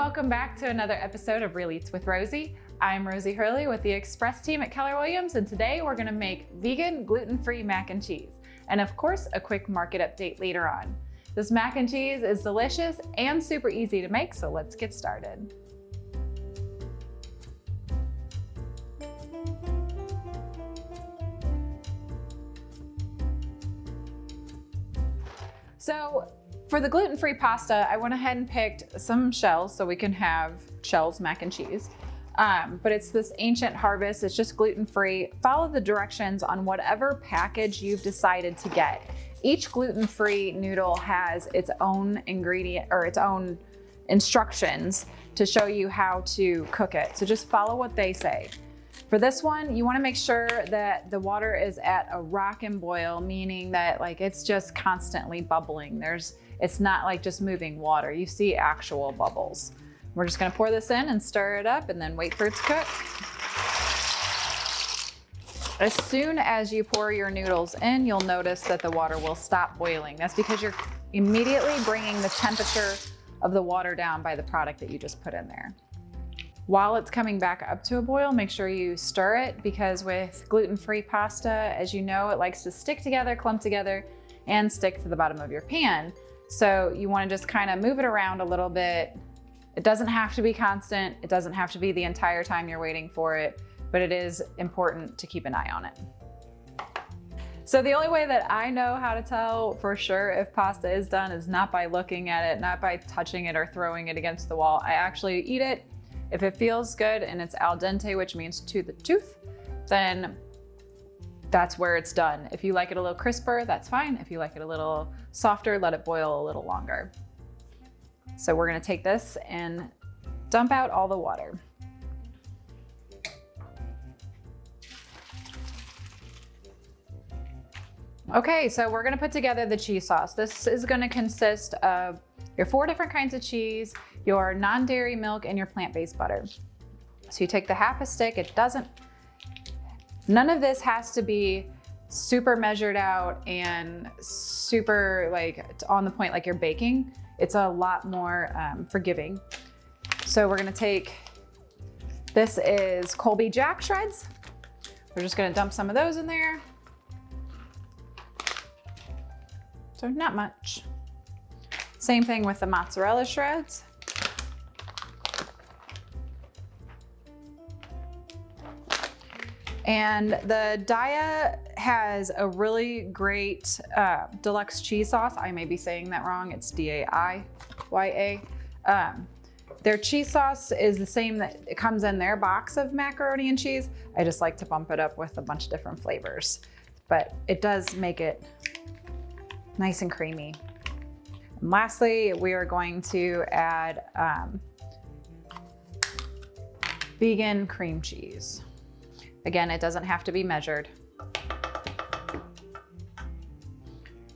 welcome back to another episode of Real Eats with Rosie. I'm Rosie Hurley with the Express team at Keller Williams, and today we're gonna make vegan, gluten-free mac and cheese. And of course, a quick market update later on. This mac and cheese is delicious and super easy to make, so let's get started. So for the gluten-free pasta, I went ahead and picked some shells so we can have shells mac and cheese. But it's this Ancient Harvest, it's just gluten-free. Follow the directions on whatever package you've decided to get. Each gluten-free noodle has its own ingredient or its own instructions to show you how to cook it. So just follow what they say. For this one, you wanna make sure that the water is at a rockin' boil, meaning that like it's just constantly bubbling. It's not like just moving water. You see actual bubbles. We're just gonna pour this in and stir it up and then wait for it to cook. As soon as you pour your noodles in, you'll notice that the water will stop boiling. That's because you're immediately bringing the temperature of the water down by the product that you just put in there. While it's coming back up to a boil, make sure you stir it, because with gluten-free pasta, as you know, it likes to stick together, clump together, and stick to the bottom of your pan. So you wanna just kind of move it around a little bit. It doesn't have to be constant. It doesn't have to be the entire time you're waiting for it, but it is important to keep an eye on it. So the only way that I know how to tell for sure if pasta is done is not by looking at it, not by touching it or throwing it against the wall. I actually eat it. If it feels good and it's al dente, which means to the tooth, then that's where it's done. If you like it a little crisper, that's fine. If you like it a little softer, let it boil a little longer. So we're gonna take this and dump out all the water. Okay, so we're gonna put together the cheese sauce. This is gonna consist of your 4 different kinds of cheese, your non-dairy milk, and your plant-based butter. So you take the half a stick. None of this has to be super measured out and super like on the point like you're baking. It's a lot more forgiving. So we're gonna take, this is Colby Jack shreds. We're just gonna dump some of those in there. So not much. Same thing with the mozzarella shreds. And the Daiya has a really great deluxe cheese sauce. I may be saying that wrong. It's D-A-I-Y-A. Their cheese sauce is the same that it comes in their box of macaroni and cheese. I just like to bump it up with a bunch of different flavors, but it does make it nice and creamy. And lastly, we are going to add vegan cream cheese. Again, it doesn't have to be measured.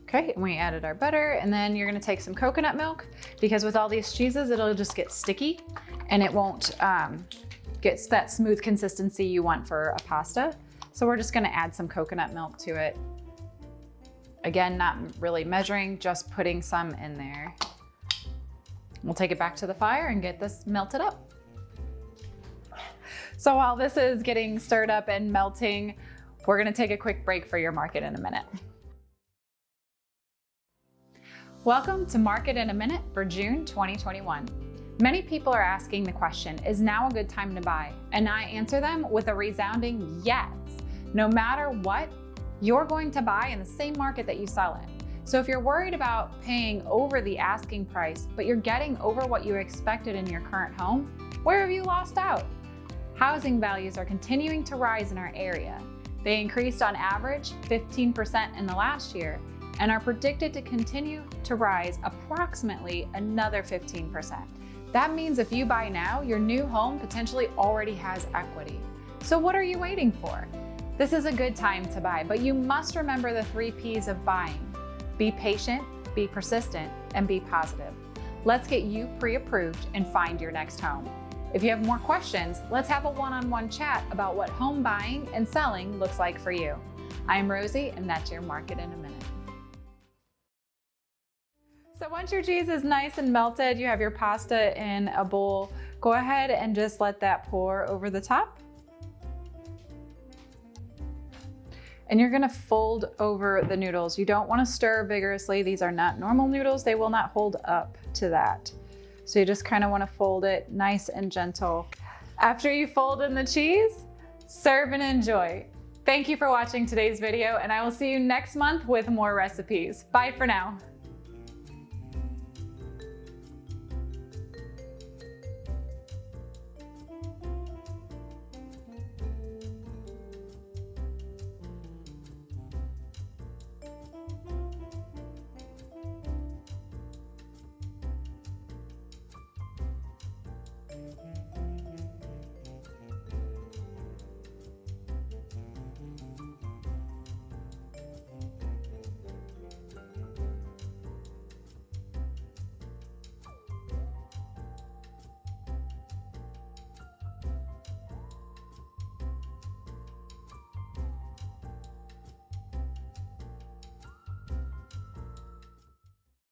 Okay, and we added our butter, and then you're gonna take some coconut milk, because with all these cheeses, it'll just get sticky and it won't get that smooth consistency you want for a pasta. So we're just gonna add some coconut milk to it. Again, not really measuring, just putting some in there. We'll take it back to the fire and get this melted up. So while this is getting stirred up and melting, we're gonna take a quick break for your market in a minute. Welcome to Market in a Minute for June 2021. Many people are asking the question, is now a good time to buy? And I answer them with a resounding yes. No matter what, you're going to buy in the same market that you sell in. So if you're worried about paying over the asking price, but you're getting over what you expected in your current home, where have you lost out? Housing values are continuing to rise in our area. They increased on average 15% in the last year and are predicted to continue to rise approximately another 15%. That means if you buy now, your new home potentially already has equity. So what are you waiting for? This is a good time to buy, but you must remember the 3 P's of buying. Be patient, be persistent, and be positive. Let's get you pre-approved and find your next home. If you have more questions, let's have a one-on-one chat about what home buying and selling looks like for you. I'm Rosie, and that's your Market in a Minute. So once your cheese is nice and melted, you have your pasta in a bowl. Go ahead and just let that pour over the top. And you're gonna fold over the noodles. You don't wanna stir vigorously. These are not normal noodles. They will not hold up to that. So you just kinda wanna fold it nice and gentle. After you fold in the cheese, serve and enjoy. Thank you for watching today's video, and I will see you next month with more recipes. Bye for now.